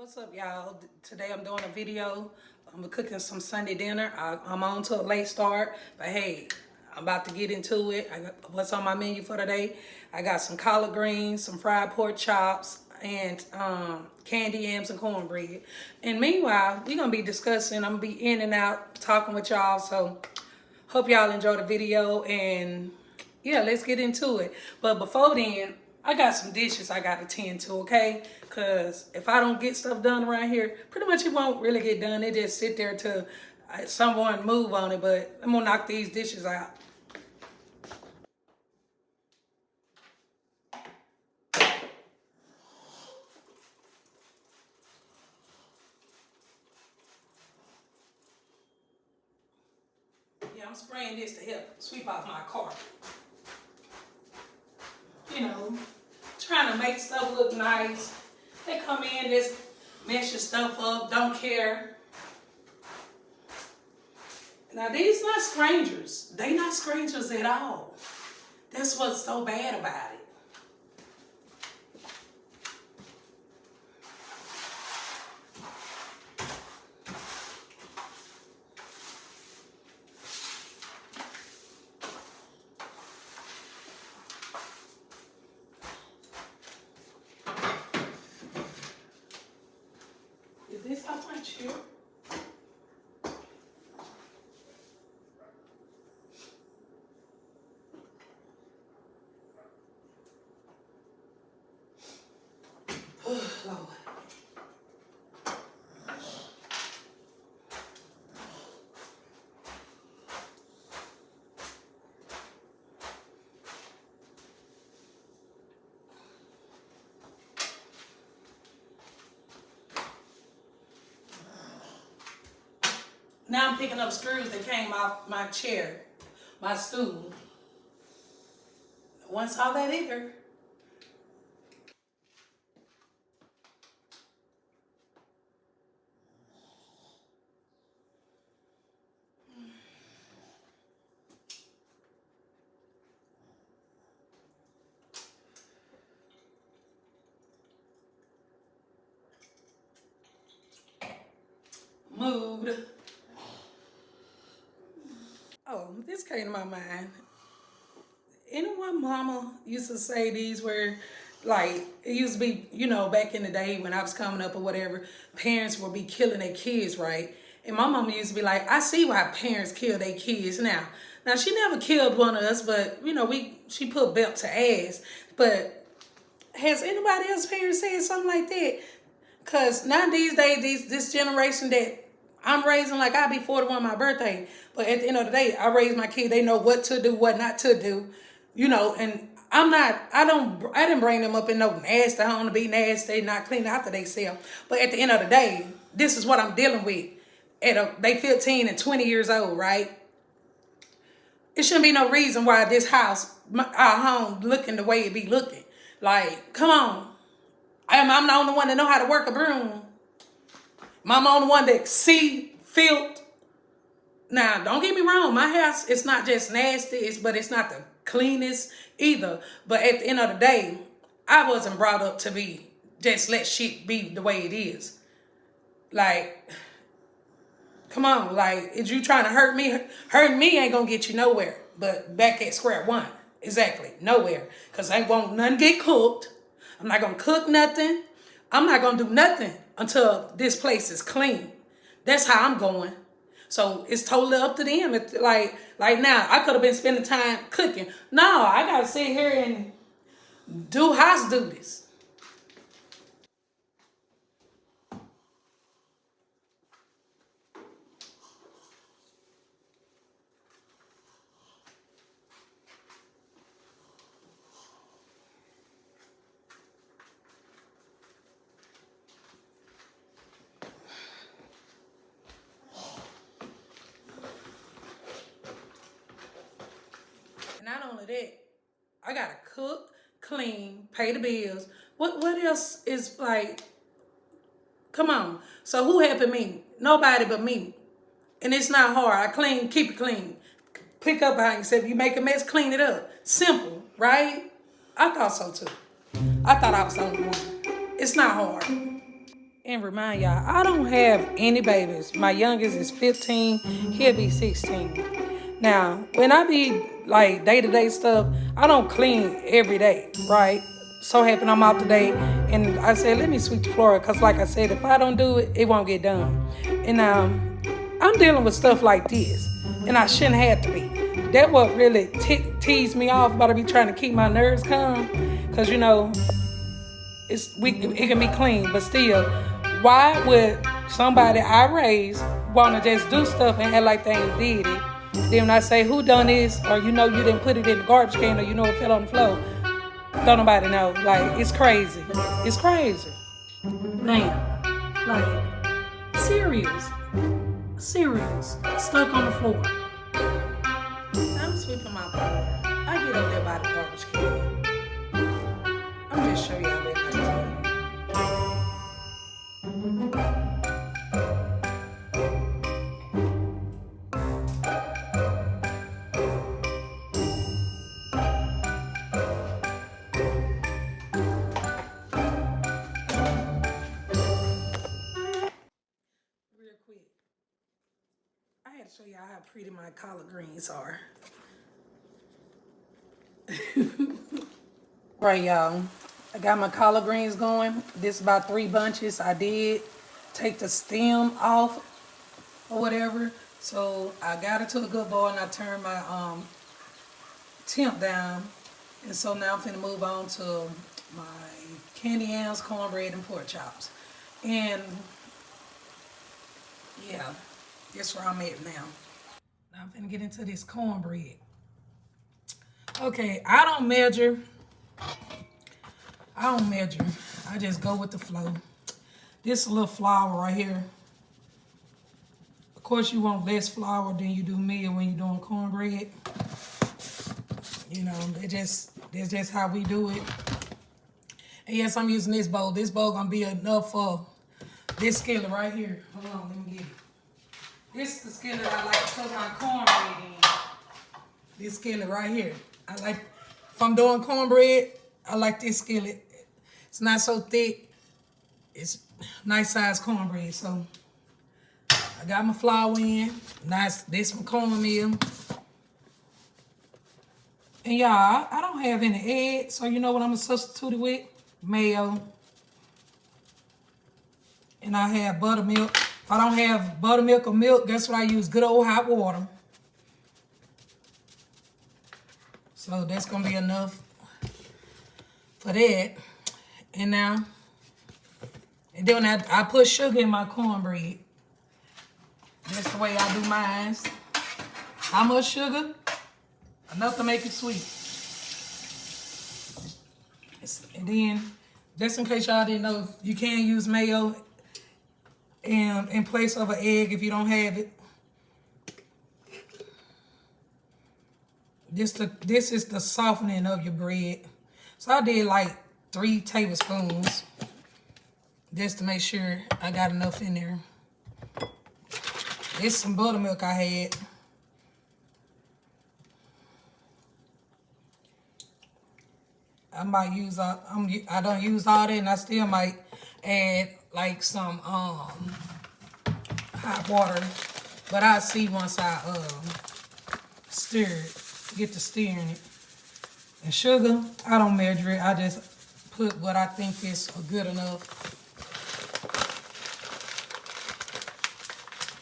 What's up, y'all? Today I'm doing a video. I'm cooking some Sunday dinner. I'm on to a late start, but hey, I'm about to get into it. I got what's on my menu for today. I got some collard greens, some fried pork chops, and candy yams and cornbread. And meanwhile, we're gonna be discussing. I'm gonna be in and out talking with y'all. So hope y'all enjoy the video, and yeah, let's get into it. But before then, I got some dishes I got to tend to, okay? Because if I don't get stuff done around here, pretty much it won't really get done. It just sit there till someone move on it. But I'm going to knock these dishes out. Yeah, I'm spraying this to help sweep off my carpet. You know, trying to make stuff look nice. They come in, just mess your stuff up, don't care. Now, these not strangers. They not strangers at all. That's what's so bad about it. Is this off my chair? Oh, Lord. Now I'm picking up screws that came off my chair, my stool. Once saw that either. Mood. Oh, this came to my mind. Anyone mama used to say these where, like, it used to be, you know, back in the day when I was coming up or whatever, parents would be killing their kids, right? And my mama used to be like, I see why parents kill their kids now. Now, she never killed one of us, but, you know, she put belt to ass. But has anybody else's parents said something like that? Because now these days, this generation that I'm raising, like I'll be 41 on my birthday, but at the end of the day, I raise my kid. They know what to do, what not to do, you know, and I didn't bring them up in no nasty, I don't want to be nasty, not clean after they sell. But at the end of the day, this is what I'm dealing with. They 15 and 20 years old, right? It shouldn't be no reason why this house, our home, looking the way it be looking. Like, come on. I'm the only one that know how to work a broom. I'm the only one that see, feel. Now, don't get me wrong. My house, it's not just nasty, but it's not the cleanest either. But at the end of the day, I wasn't brought up to be just let shit be the way it is. Like, come on. Like, if you trying to hurt me ain't gonna get you nowhere. But back at square one. Exactly. Nowhere. Because I ain't want nothing get cooked. I'm not going to cook nothing. I'm not going to do nothing until this place is clean. That's how I'm going. So it's totally up to them. It's like now, I could have been spending time cooking. No, I got to sit here and do house duties. Not only that, I gotta cook, clean, pay the bills. What else is like, come on. So who helping me? Nobody but me. And it's not hard. I clean, keep it clean. Pick up behind yourself. You make a mess, clean it up. Simple, right? I thought so too. I thought I was the only one. It's not hard. And remind y'all, I don't have any babies. My youngest is 15. He'll be 16. Now, when I be like day-to-day stuff, I don't clean every day, right? So happen I'm out today, and I said, let me sweep the floor, because like I said, if I don't do it, it won't get done. And I'm dealing with stuff like this, and I shouldn't have to be. That what really teased me off about to be trying to keep my nerves calm, because it can be clean, but still, why would somebody I raised want to just do stuff and act like they ain't did it? Then when I say who done this, or you didn't put it in the garbage can, or it fell on the floor, don't nobody know. Like, it's crazy. It's crazy. Man, like, cereals stuck on the floor. I'm sweeping my floor. I get up there by the garbage can. I'm just showing y'all what I do. Real quick, I had to show y'all how pretty my collard greens are. Right, y'all. I got my collard greens going. This is about 3 bunches. I did take the stem off or whatever. So I got it to a good boil, and I turned my temp down. And so now I'm finna move on to my candy yams, cornbread, and pork chops. And yeah, that's where I'm at now. Now I'm finna get into this cornbread. Okay, I don't measure. I just go with the flow. This a little flour right here. Of course, you want less flour than you do meal when you're doing cornbread. That's just how we do it. And yes, I'm using this bowl. This bowl gonna be enough for this skillet right here. Hold on, let me get it. This is the skillet I like to put my cornbread in. This skillet right here. If I'm doing cornbread, I like this skillet. It's not so thick. It's nice size cornbread. So I got my flour in. Nice. This my cornmeal. And y'all, I don't have any eggs, so you know what I'm gonna substitute it with? Mayo. And I have buttermilk. If I don't have buttermilk or milk, guess what I use? Good old hot water. So that's gonna be enough for that. And then I put sugar in my cornbread. That's the way I do mine. How much sugar? Enough to make it sweet. And then, just in case y'all didn't know, you can use mayo in place of an egg if you don't have it. This is the softening of your bread. So I did like 3 tablespoons just to make sure I got enough in there. This is some buttermilk I had. I might use I don't use all that, and I still might add like some hot water, but I'll see once I stir it, get to stirring it. And sugar, I don't measure it. I just put what I think is good enough.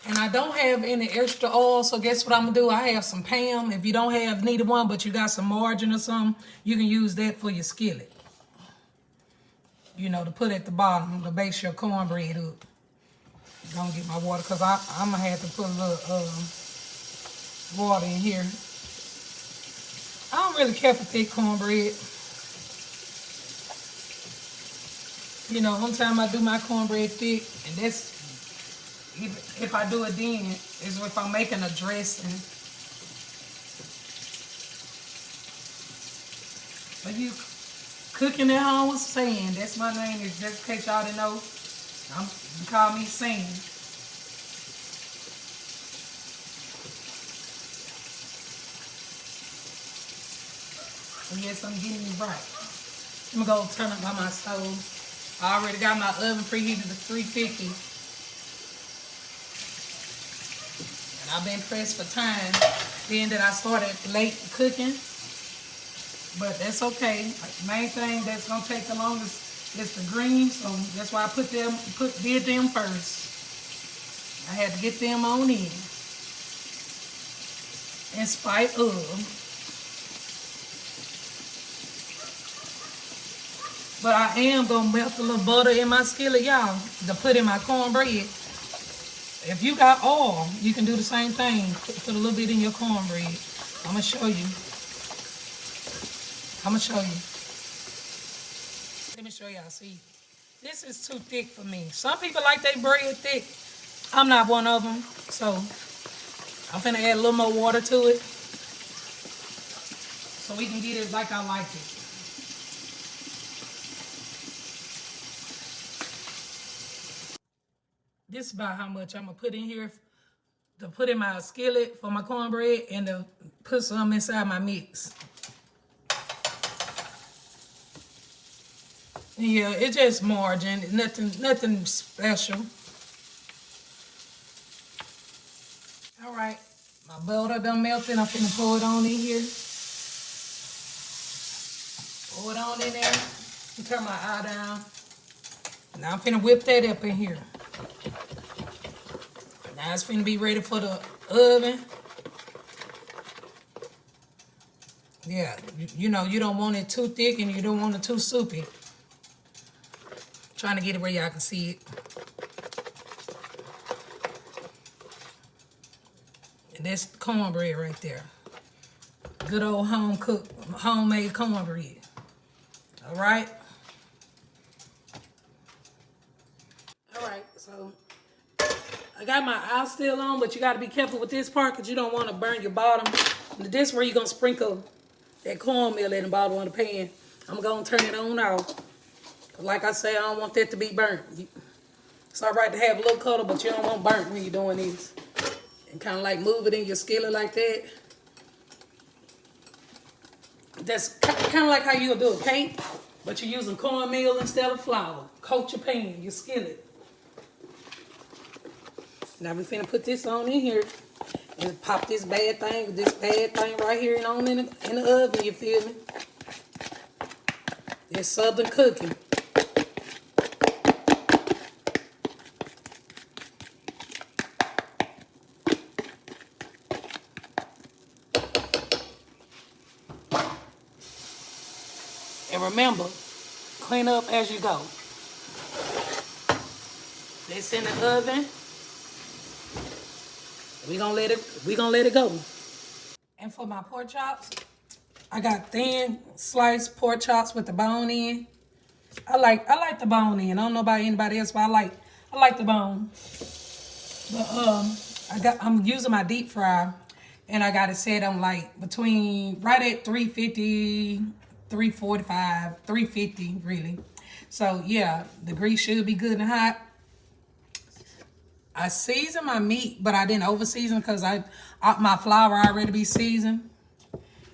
And I don't have any extra oil, so guess what I'm gonna do? I have some Pam. If you don't have neither one, but you got some margarine or something, you can use that for your skillet. To put at the bottom to base your cornbread up. Gonna get my water, because I'm gonna have to put a little water in here. I don't really care for thick cornbread. One time I do my cornbread thick, and that's if I do it then, is if I'm making a dressing. But you cooking at home with Sand. That's my name. Is just in case y'all didn't know. You call me Sand. So yes, I'm getting it right. I'm gonna go turn up by my stove. I already got my oven preheated to 350. And I've been pressed for time. Being that I started late cooking. But that's okay. The main thing that's gonna take the longest is the greens. So that's why I did them first. I had to get them on in. In spite of. But I am gonna melt a little butter in my skillet, y'all, to put in my cornbread. If you got oil, you can do the same thing. Put a little bit in your cornbread. I'm gonna show you. Let me show y'all. See, this is too thick for me. Some people like their bread thick. I'm not one of them. So I'm finna add a little more water to it so we can get it like I like it. This is about how much I'm gonna put in here to put in my skillet for my cornbread and to put some inside my mix. Yeah, it's just margin, nothing special. All right, my butter done melted. I'm finna pour it on in here. Pour it on in there. Turn my eye down. Now I'm finna whip that up in here. Now it's finna be ready for the oven. Yeah, you know, you don't want it too thick and you don't want it too soupy. Trying to get it where y'all can see it. And that's cornbread right there. Good old homemade cornbread. All right. All right, so I got my eye still on, but you got to be careful with this part because you don't want to burn your bottom. This is where you're going to sprinkle that cornmeal in the bottom of the pan. I'm going to turn it on off. Like I say, I don't want that to be burnt. It's all right to have a little color, but you don't want burnt when you're doing this. And kind of like move it in your skillet like that. That's kind of like how you'll do a cake, but you're using cornmeal instead of flour. Coat your pan, your skillet. Now we're finna put this on in here and pop this bad thing right here and on in the oven, you feel me? It's Southern cooking. And remember, clean up as you go. It's in the oven. We gonna let it go. And for my pork chops, I got thin sliced pork chops with the bone in. I like the bone in. I don't know about anybody else, but I like the bone. But I'm using my deep fryer, and I got it set on like between right at 350, 345, 350 really. So yeah, the grease should be good and hot. I seasoned my meat, but I didn't over season because my flour already be seasoned.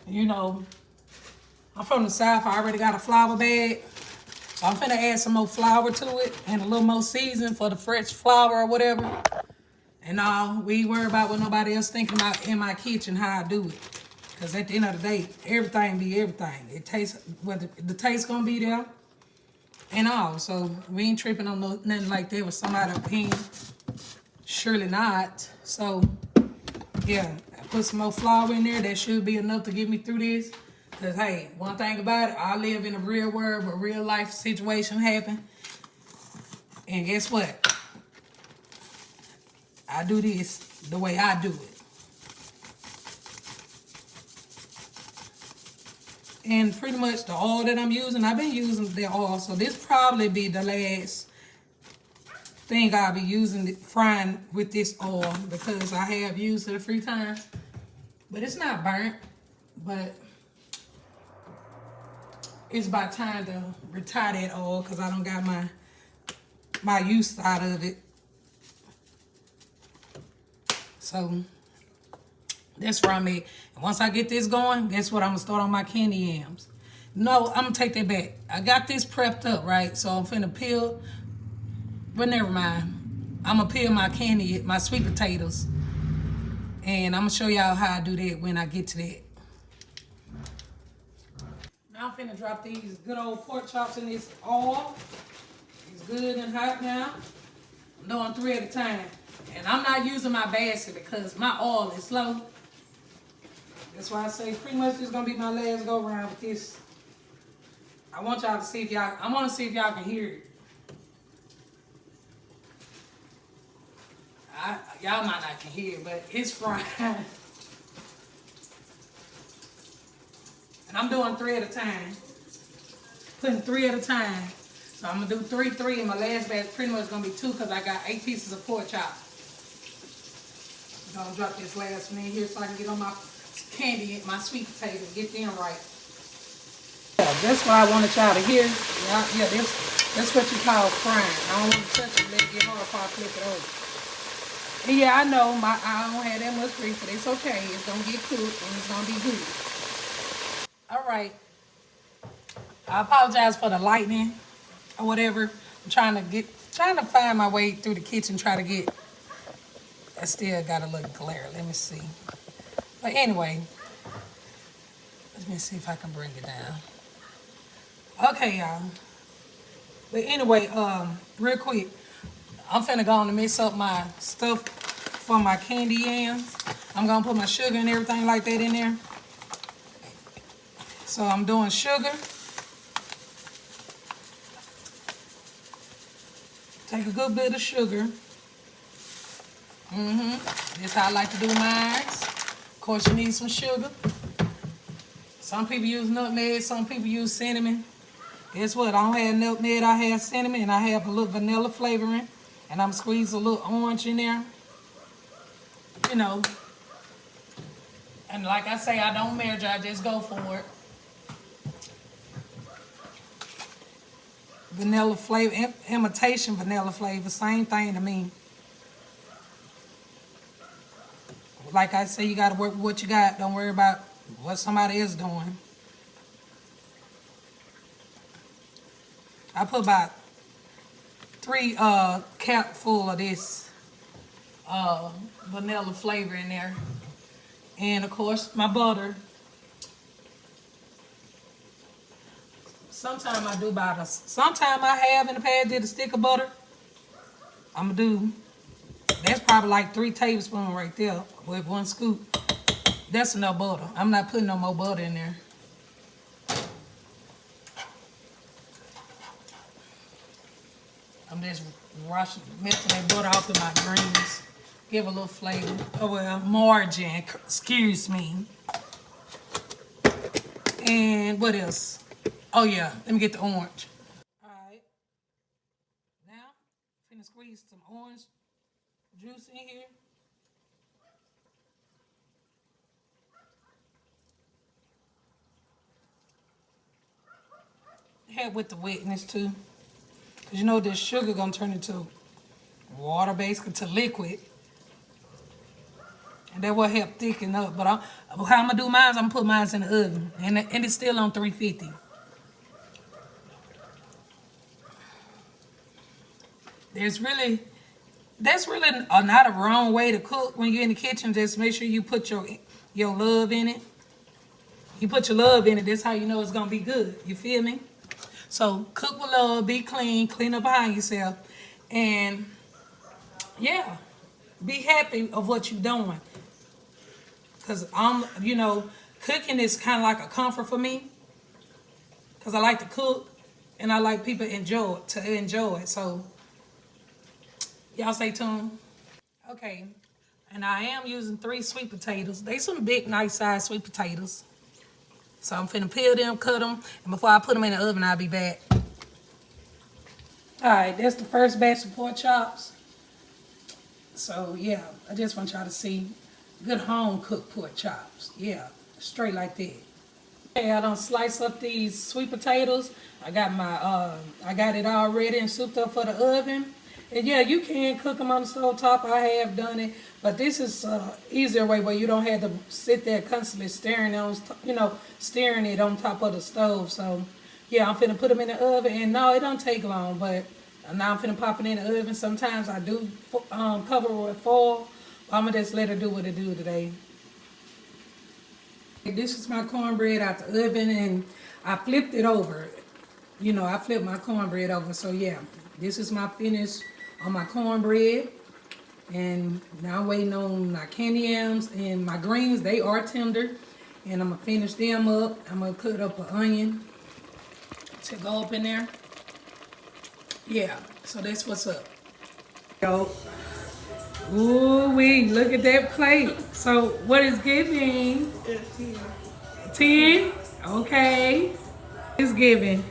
You know, I'm from the South. I already got a flour bag. So I'm finna add some more flour to it and a little more season for the fresh flour or whatever. And we ain't worry about what nobody else thinking about in my kitchen, how I do it. Because at the end of the day, everything be everything. It tastes, whether the taste gonna be there and all. So we ain't tripping on nothing like that with somebody's opinion. Surely not. So yeah, I put some more flour in there. That should be enough to get me through this. Because hey, one thing about it, I live in a real world where real life situation happen. And guess what? I do this the way I do it. And pretty much the oil that I'm using, I've been using the oil. So this probably be the last thing I'll be using, frying with this oil, because I have used it a few times. But it's not burnt, but it's about time to retire that oil because I don't got my use out of it. So that's where I'm at. And once I get this going, guess what? I'm gonna start on my candy yams. No, I'm gonna take that back. I got this prepped up, right? So I'm finna peel, but never mind. I'm gonna peel my candy, my sweet potatoes, and I'm gonna show y'all how I do that when I get to that. Now I'm finna drop these good old pork chops in this oil. It's good and hot now. I'm doing 3 at a time. And I'm not using my basket because my oil is low. That's why I say pretty much this is gonna be my last go around with this. I want y'all to see if y'all, I wanna see if y'all can hear it. Y'all might not can hear it, but it's frying. And I'm doing 3 at a time. Putting 3 at a time. So I'm gonna do 3, and my last batch pretty much gonna be 2 because I got 8 pieces of pork chop. I'm gonna drop this last one in here so I can get on my candy, my sweet potatoes, get them right. Yeah, that's what I wanted y'all to hear. Yeah, that's what you call frying. I don't want to touch it, let it get hard before I flip it over. And yeah, I know I don't have that much grease, but it's okay. It's gonna get cooked and it's gonna be good. All right. I apologize for the lightning or whatever. I'm trying to find my way through the kitchen, try to get. I still got a little glare. Let me see. But anyway, let me see if I can bring it down. Okay, y'all. But anyway, real quick, I'm finna go on and mix up my stuff for my candy yams. I'm gonna put my sugar and everything like that in there. So I'm doing sugar. Take a good bit of sugar. That's how I like to do mine. Of course, you need some sugar. Some people use nutmeg, some people use cinnamon. Guess what? I don't have nutmeg, I have cinnamon, and I have a little vanilla flavoring. And I'm squeeze a little orange in there. You know. And like I say, I don't measure, I just go for it. Vanilla flavor, imitation vanilla flavor, same thing to me. Like I say, you got to work with what you got. Don't worry about what somebody is doing. I put about 3 cap full of this vanilla flavor in there. And of course, my butter. Sometimes I do about sometime I have in the past did a stick of butter. I'm gonna do, that's probably like 3 tablespoons right there with 1 scoop. That's enough butter. I'm not putting no more butter in there. I'm just melting that butter off with my greens. Give a little flavor. Oh well, margin, excuse me. And what else? Oh yeah, let me get the orange. All right. Now, I'm finna squeeze some orange juice in here. Help with the wetness too. Cause you know this sugar gonna turn into water basically to liquid. And that will help thicken up. But how I'm gonna do mine is I'm gonna put mine in the oven. And it's still on 350. That's really not a wrong way to cook when you're in the kitchen. Just make sure you put your love in it. You put your love in it, that's how you know it's gonna be good. You feel me? So cook with love, be clean, clean up behind yourself. And yeah, be happy of what you're doing. Cause cooking is kind of like a comfort for me. Cause I like to cook and I like people to enjoy it. So y'all stay tuned. Okay, and I am using 3 sweet potatoes. They some big, nice size sweet potatoes. So I'm finna peel them, cut them, and before I put them in the oven, I'll be back. All right, that's the first batch of pork chops. So yeah, I just want y'all to see good home cooked pork chops. Yeah, straight like that. Okay, I done slice up these sweet potatoes. I got it all ready and souped up for the oven. And yeah, you can cook them on the stove top. I have done it, but this is easier way where you don't have to sit there constantly staring on, staring it on top of the stove. So yeah, I'm finna put them in the oven, and no, it don't take long. But now I'm finna pop it in the oven. Sometimes I do cover it with foil. But I'm gonna just let her do what it do today. This is my cornbread out the oven, and I flipped it over. I flipped my cornbread over. So yeah, this is my finish on my cornbread. And now I'm waiting on my candy yams and my greens. They are tender. And I'm going to finish them up. I'm going to cut up an onion to go up in there. Yeah, so that's what's up. Yo. Ooh-wee, look at that plate. So what is giving? 10? Okay. It's giving.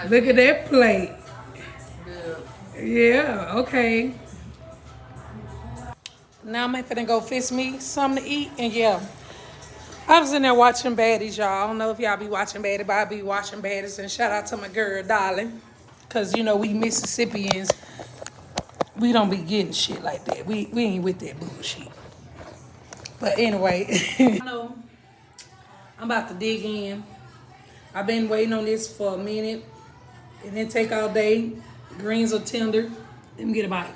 Look at that plate. Yeah, okay. Now I'm finna go fix me something to eat, and yeah. I was in there watching Baddies, y'all. I don't know if y'all be watching Baddies, but I be watching Baddies, and shout out to my girl, Darling. Because, we Mississippians, we don't be getting shit like that. We ain't with that bullshit. But anyway, I know I'm about to dig in. I've been waiting on this for a minute. It didn't take all day. Greens are tender. Let me get a bite.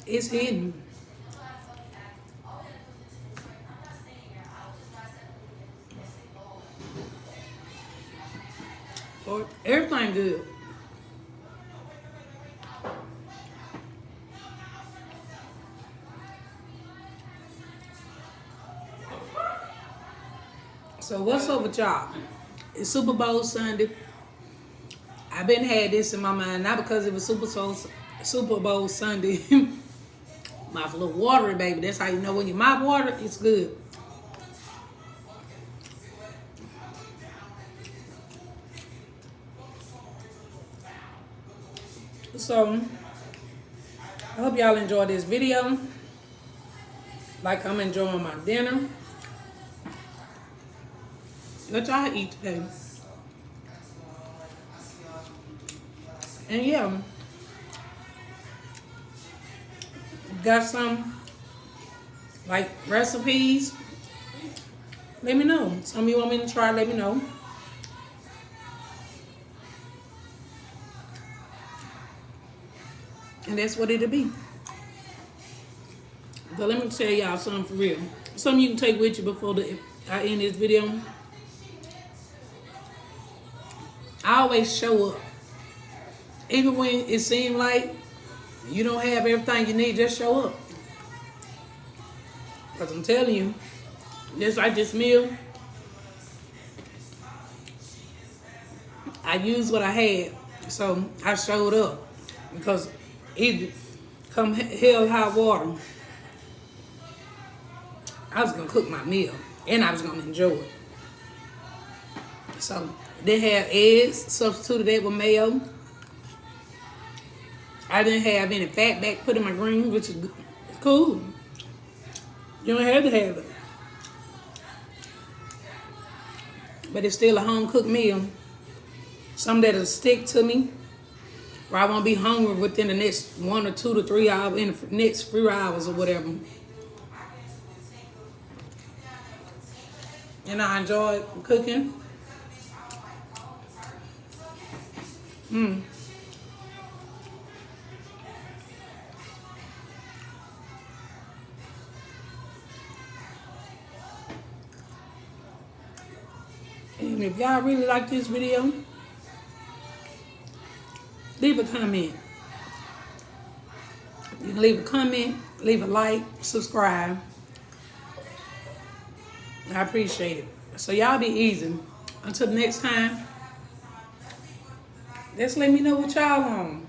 It's hidden. Or everything good. So what's up with y'all? It's Super Bowl Sunday. I've been had this in my mind, not because it was Super Bowl Sunday. Mouth a little watery, baby. That's how you know when your mouth water, it's good. So, I hope y'all enjoy this video. Like I'm enjoying my dinner. What y'all eat today? And yeah. Got some like recipes, let me know. Some of you want me to try, let me know. And that's what it'll be. But let me tell y'all something for real. Something you can take with you before I end this video. I always show up. Even when it seems like you don't have everything you need, just show up. Because I'm telling you, just like this meal, I used what I had. So I showed up. Because it come hell high water, I was going to cook my meal. And I was going to enjoy it. So they had eggs, substituted that with mayo. I didn't have any fat back put in my greens, which is cool. You don't have to have it. But it's still a home-cooked meal. Something that'll stick to me, where I won't be hungry within the next 1 or 2 to 3 hours, in the next 3 hours or whatever. And I enjoy cooking. And if y'all really like this video, leave a comment. You can leave a comment, leave a like, subscribe. I appreciate it. So y'all be easy. Until next time, just let me know what y'all on.